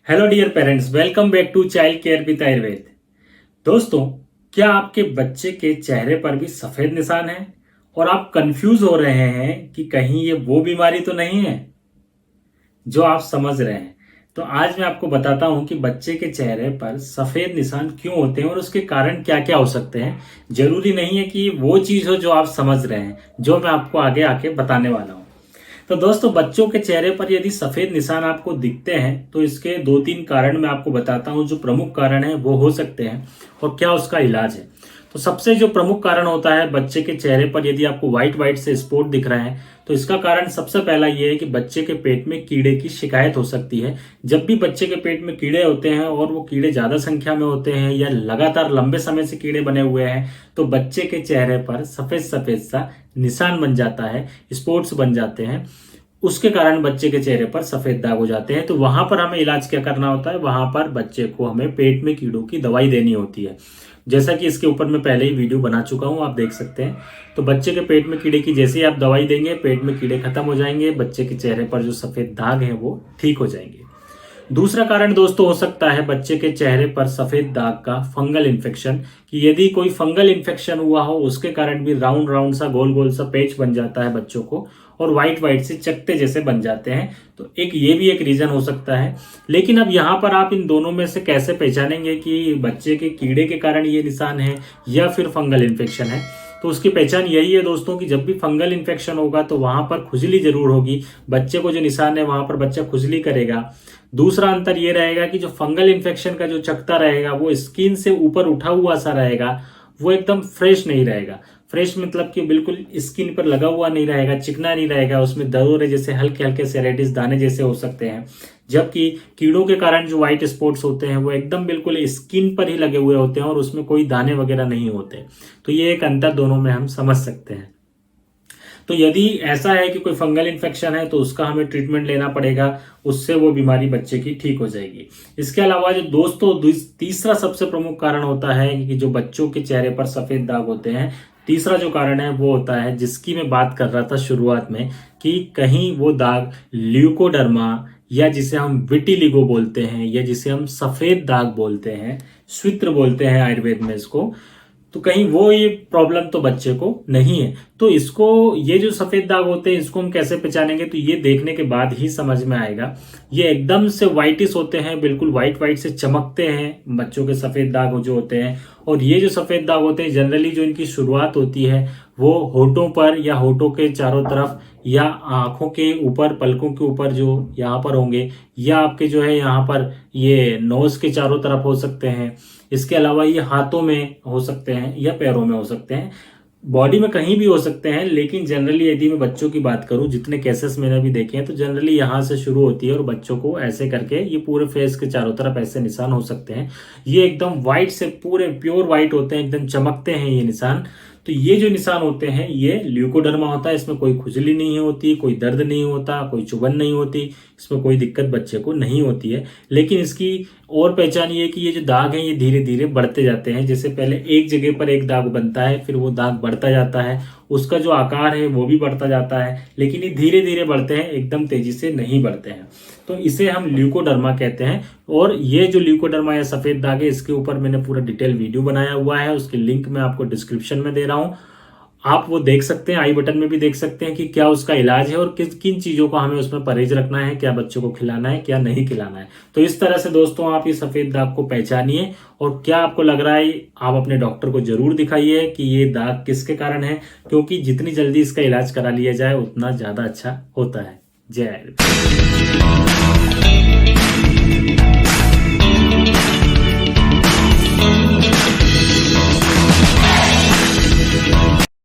Hello dear parents, welcome back to child care with Ayurveda. दोस्तों, क्या आपके बच्चे के चेहरे पर भी सफेद निशान है और आप कंफ्यूज हो रहे हैं कि कहीं ये वो बीमारी तो नहीं है जो आप समझ रहे हैं? तो आज मैं आपको बताता हूं कि बच्चे के चेहरे पर सफेद निशान क्यों होते हैं और उसके कारण क्या क्या हो सकते हैं। जरूरी नहीं है कि वो चीज हो जो आप समझ रहे हैं, जो मैं आपको आगे आके बताने वाला हूं। तो दोस्तों, बच्चों के चेहरे पर यदि सफेद निशान आपको दिखते हैं तो इसके दो तीन कारण मैं आपको बताता हूं। जो प्रमुख कारण है वो हो सकते हैं और क्या उसका इलाज है। तो सबसे जो प्रमुख कारण होता है बच्चे के चेहरे पर यदि आपको व्हाइट व्हाइट से स्पॉट दिख रहे हैं तो इसका कारण सबसे पहला ये है कि बच्चे के पेट में कीड़े की शिकायत हो सकती है। जब भी बच्चे के पेट में कीड़े होते हैं और वो कीड़े ज्यादा संख्या में होते हैं या लगातार लंबे समय से कीड़े बने हुए हैं तो बच्चे के चेहरे पर सफेद सफेद सा निशान बन जाता है, स्पॉट्स बन जाते हैं। उसके कारण बच्चे के चेहरे पर सफेद दाग हो जाते हैं। तो वहां पर हमें इलाज क्या करना होता है? वहां पर बच्चे को हमें पेट में कीड़ों की दवाई देनी होती है, जैसा कि इसके ऊपर मैं पहले ही वीडियो बना चुका हूं, आप देख सकते हैं। तो बच्चे के पेट में कीड़े की जैसे ही आप दवाई देंगे, पेट में कीड़े खत्म हो जाएंगे, बच्चे के चेहरे पर जो सफेद दाग है वो ठीक हो जाएंगे। दूसरा कारण दोस्तों हो सकता है बच्चे के चेहरे पर सफेद दाग का फंगल इन्फेक्शन, कि यदि कोई फंगल इन्फेक्शन हुआ हो उसके कारण भी राउंड राउंड सा गोल गोल सा पेच बन जाता है बच्चों को और व्हाइट व्हाइट से चकत्ते जैसे बन जाते हैं। तो ये भी एक रीजन हो सकता है। लेकिन अब यहाँ पर आप इन दोनों में से कैसे पहचानेंगे कि बच्चे के कीड़े के कारण ये निशान है या फिर फंगल इन्फेक्शन है? तो उसकी पहचान यही है दोस्तों कि जब भी फंगल इन्फेक्शन होगा तो वहां पर खुजली जरूर होगी। बच्चे को जो निशान है वहां पर बच्चा खुजली करेगा। दूसरा अंतर ये रहेगा कि जो फंगल इन्फेक्शन का जो चकत्ता रहेगा वो स्किन से ऊपर उठा हुआ सा रहेगा, वो एकदम फ्रेश नहीं रहेगा। फ्रेश मतलब कि बिल्कुल स्किन पर लगा हुआ नहीं रहेगा, चिकना नहीं रहेगा, उसमें दरोरे जैसे हल्के हल्के सेरेटिस दाने जैसे हो सकते हैं। जबकि कीड़ों के कारण जो व्हाइट स्पॉट्स होते हैं वो एकदम बिल्कुल स्किन पर ही लगे हुए होते हैं और उसमें कोई दाने वगैरह नहीं होते। तो ये एक अंतर दोनों में हम समझ सकते हैं। तो यदि ऐसा है कि कोई फंगल इन्फेक्शन है तो उसका हमें ट्रीटमेंट लेना पड़ेगा, उससे वो बीमारी बच्चे की ठीक हो जाएगी। इसके अलावा जो दोस्तों तीसरा सबसे प्रमुख कारण होता है कि जो बच्चों के चेहरे पर सफेद दाग होते हैं, तीसरा जो कारण है वो होता है जिसकी मैं बात कर रहा था शुरुआत में, कि कहीं वो दाग ल्यूकोडर्मा या जिसे हम विटिलिगो बोलते हैं या जिसे हम सफेद दाग बोलते हैं, स्वित्र बोलते हैं आयुर्वेद में इसको, तो कहीं वो ये प्रॉब्लम तो बच्चे को नहीं है। तो इसको, ये जो सफेद दाग होते हैं इसको हम कैसे पहचानेंगे? तो ये देखने के बाद ही समझ में आएगा। ये एकदम से व्हाइटिश होते हैं, बिल्कुल व्हाइट व्हाइट से चमकते हैं बच्चों के सफेद दाग जो होते हैं। और ये जो सफेद दाग होते हैं जनरली जो इनकी शुरुआत होती है वो होठों पर या होठों के चारों तरफ या आंखों के ऊपर, पलकों के ऊपर जो यहाँ पर होंगे, या आपके जो है यहाँ पर ये नोज के चारों तरफ हो सकते हैं। इसके अलावा ये हाथों में हो सकते हैं या पैरों में हो सकते हैं, बॉडी में कहीं भी हो सकते हैं। लेकिन जनरली यदि मैं बच्चों की बात करूं, जितने केसेस मैंने अभी देखे हैं, तो जनरली यहां से शुरू होती है और बच्चों को ऐसे करके ये पूरे फेस के चारों तरफ ऐसे निशान हो सकते हैं। ये एकदम व्हाइट से पूरे प्योर व्हाइट होते हैं, एकदम चमकते हैं ये निशान। तो ये जो निशान होते हैं ये ल्यूकोडर्मा होता है। इसमें कोई खुजली नहीं होती, कोई दर्द नहीं होता, कोई चुभन नहीं होती, इसमें कोई दिक्कत बच्चे को नहीं होती है। लेकिन इसकी और पहचान ये है कि ये जो दाग हैं ये धीरे धीरे बढ़ते जाते हैं। जैसे पहले एक जगह पर एक दाग बनता है, फिर वो दाग बढ़ता जाता है, उसका जो आकार है वो भी बढ़ता जाता है, लेकिन ये धीरे धीरे बढ़ते हैं, एकदम तेजी से नहीं बढ़ते हैं। तो इसे हम ल्यूकोडर्मा कहते हैं। और ये जो ल्यूकोडर्मा या सफेद दाग है इसके ऊपर मैंने पूरा डिटेल वीडियो बनाया हुआ है, उसकी लिंक मैं आपको डिस्क्रिप्शन में दे रहा हूं, आप वो देख सकते हैं। आई बटन में भी देख सकते हैं कि क्या उसका इलाज है और किन किन चीजों का हमें उसमें परहेज रखना है, क्या बच्चों को खिलाना है, क्या नहीं खिलाना है। तो इस तरह से दोस्तों आप ये सफेद दाग को पहचानिए और क्या आपको लग रहा है, आप अपने डॉक्टर को जरूर दिखाइए कि ये दाग किसके कारण है, क्योंकि जितनी जल्दी इसका इलाज करा लिया जाए उतना ज्यादा अच्छा होता है। जय